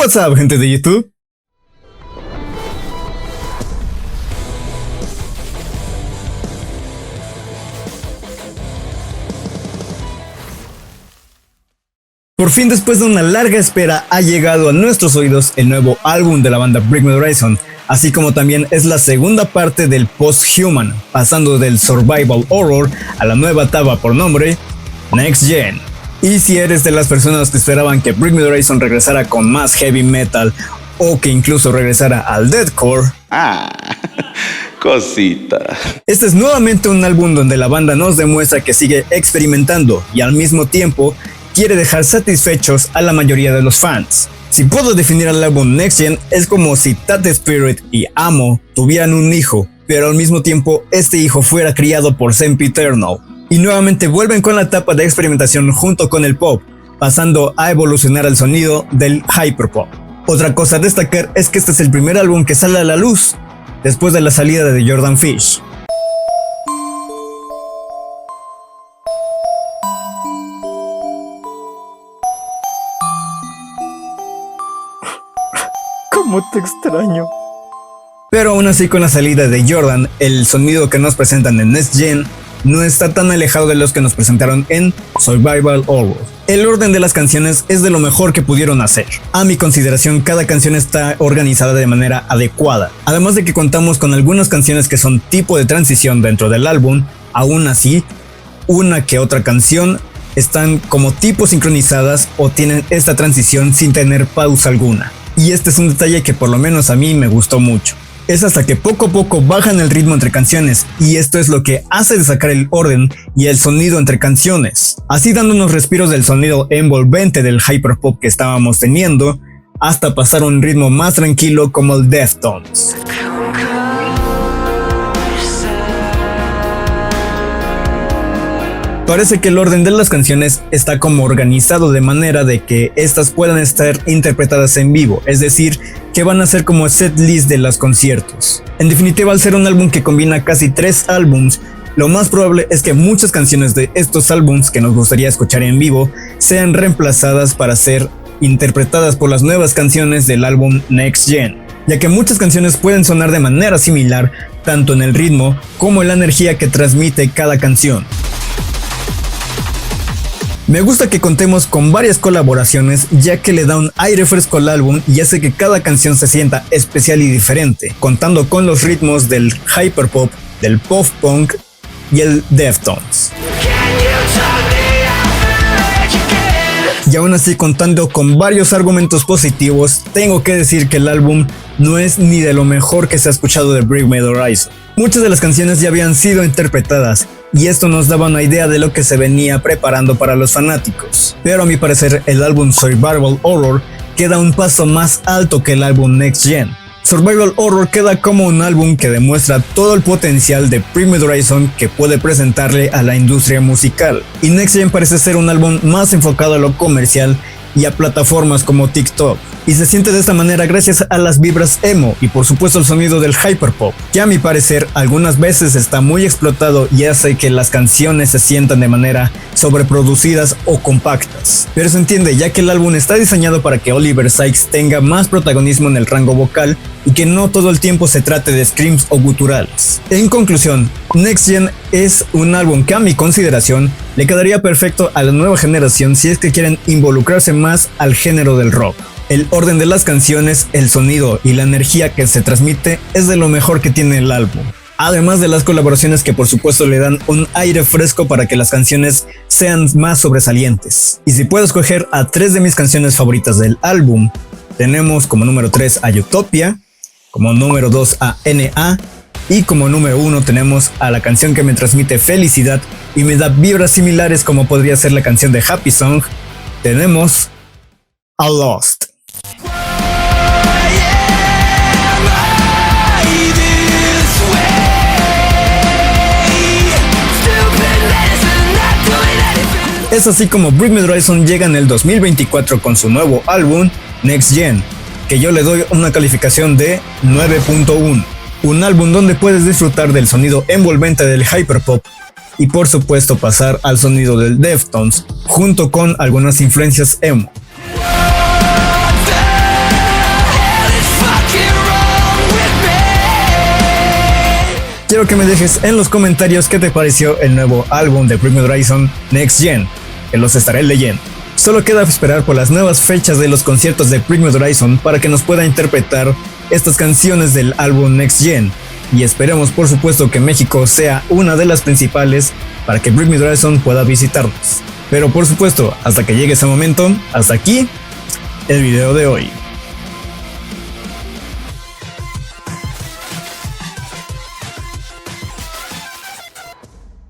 What's up, gente de YouTube? Por fin, después de una larga espera, ha llegado a nuestros oídos el nuevo álbum de la banda Bring Me the Horizon, así como también es la segunda parte del Post-Human, pasando del Survival Horror a la nueva etapa por nombre Next Gen. Y si eres de las personas que esperaban que Bring Me the Horizon regresara con más heavy metal o que incluso regresara al deathcore, cosita. Este es nuevamente un álbum donde la banda nos demuestra que sigue experimentando y al mismo tiempo quiere dejar satisfechos a la mayoría de los fans. Si puedo definir al álbum Next Gen, es como si Tat Spirit y Amo tuvieran un hijo, pero al mismo tiempo este hijo fuera criado por Sempiternal. Y nuevamente vuelven con la etapa de experimentación junto con el pop, pasando a evolucionar el sonido del hyperpop. Otra cosa a destacar es que este es el primer álbum que sale a la luz después de la salida de The Jordan Fish. ¿Cómo te extraño? Pero aún así, con la salida de Jordan, el sonido que nos presentan en Next Gen no está tan alejado de los que nos presentaron en Survival Horror. El orden de las canciones es de lo mejor que pudieron hacer. A mi consideración, cada canción está organizada de manera adecuada. Además de que contamos con algunas canciones que son tipo de transición dentro del álbum, aún así, una que otra canción están como tipo sincronizadas o tienen esta transición sin tener pausa alguna. Y este es un detalle que por lo menos a mí me gustó mucho. Es hasta que poco a poco bajan el ritmo entre canciones, y esto es lo que hace destacar el orden y el sonido entre canciones, así dándonos respiros del sonido envolvente del hyperpop que estábamos teniendo, hasta pasar a un ritmo más tranquilo como el Deftones. Parece que el orden de las canciones está como organizado de manera de que estas puedan estar interpretadas en vivo, es decir, que van a ser como setlist de los conciertos. En definitiva, al ser un álbum que combina casi 3 álbums, lo más probable es que muchas canciones de estos álbums que nos gustaría escuchar en vivo sean reemplazadas para ser interpretadas por las nuevas canciones del álbum Next Gen, ya que muchas canciones pueden sonar de manera similar tanto en el ritmo como en la energía que transmite cada canción. Me gusta que contemos con varias colaboraciones, ya que le da un aire fresco al álbum y hace que cada canción se sienta especial y diferente, contando con los ritmos del hyperpop, del pop punk y el Deftones. Y aún así, contando con varios argumentos positivos, tengo que decir que el álbum no es ni de lo mejor que se ha escuchado de Bring Me the Horizon. Muchas de las canciones ya habían sido interpretadas, y esto nos daba una idea de lo que se venía preparando para los fanáticos. Pero a mi parecer, el álbum Survival Horror queda un paso más alto que el álbum Next Gen. Survival Horror queda como un álbum que demuestra todo el potencial de Bring Me the Horizon que puede presentarle a la industria musical. Y Next Gen parece ser un álbum más enfocado a lo comercial y a plataformas como TikTok. Y se siente de esta manera gracias a las vibras emo y por supuesto el sonido del hyperpop, que a mi parecer algunas veces está muy explotado y hace que las canciones se sientan de manera sobreproducidas o compactas. Pero se entiende, ya que el álbum está diseñado para que Oliver Sykes tenga más protagonismo en el rango vocal y que no todo el tiempo se trate de screams o guturales. En conclusión, Next Gen es un álbum que a mi consideración le quedaría perfecto a la nueva generación si es que quieren involucrarse más al género del rock. El orden de las canciones, el sonido y la energía que se transmite es de lo mejor que tiene el álbum. Además de las colaboraciones que por supuesto le dan un aire fresco para que las canciones sean más sobresalientes. Y si puedo escoger a 3 de mis canciones favoritas del álbum, tenemos como número 3 a Utopia, como número 2 a N.A. y como número 1 tenemos a la canción que me transmite felicidad y me da vibras similares como podría ser la canción de Happy Song, tenemos a Lost. Es así como Bring Me the Horizon llega en el 2024 con su nuevo álbum Next Gen, que yo le doy una calificación de 9.1. Un álbum donde puedes disfrutar del sonido envolvente del hyperpop y por supuesto pasar al sonido del Deftones junto con algunas influencias emo. quiero que me dejes en los comentarios qué te pareció el nuevo álbum de Bring Me the Horizon Next Gen, que los estaré leyendo. Solo queda esperar por las nuevas fechas de los conciertos de Bring Me the Horizon para que nos pueda interpretar estas canciones del álbum Next Gen, y esperemos por supuesto que México sea una de las principales para que Bring Me the Horizon pueda visitarnos. Pero por supuesto, hasta que llegue ese momento, hasta aquí el video de hoy.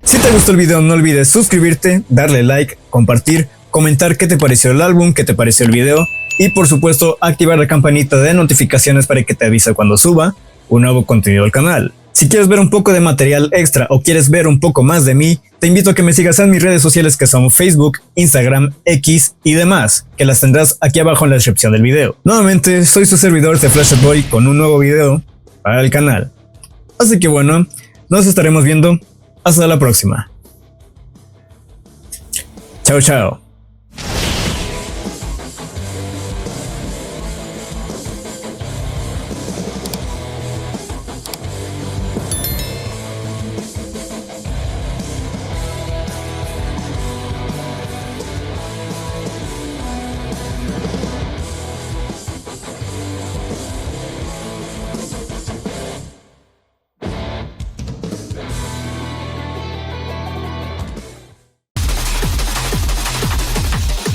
Si te gustó el video, no olvides suscribirte, darle like, compartir, comentar qué te pareció el álbum, qué te pareció el video y por supuesto activar la campanita de notificaciones para que te avise cuando suba un nuevo contenido al canal. Si quieres ver un poco de material extra o quieres ver un poco más de mí, te invito a que me sigas en mis redes sociales que son Facebook, Instagram, X y demás, que las tendrás aquí abajo en la descripción del video. Nuevamente, soy su servidor The Flashed Boy con un nuevo video para el canal. Así que bueno, nos estaremos viendo. Hasta la próxima. Chao, chao.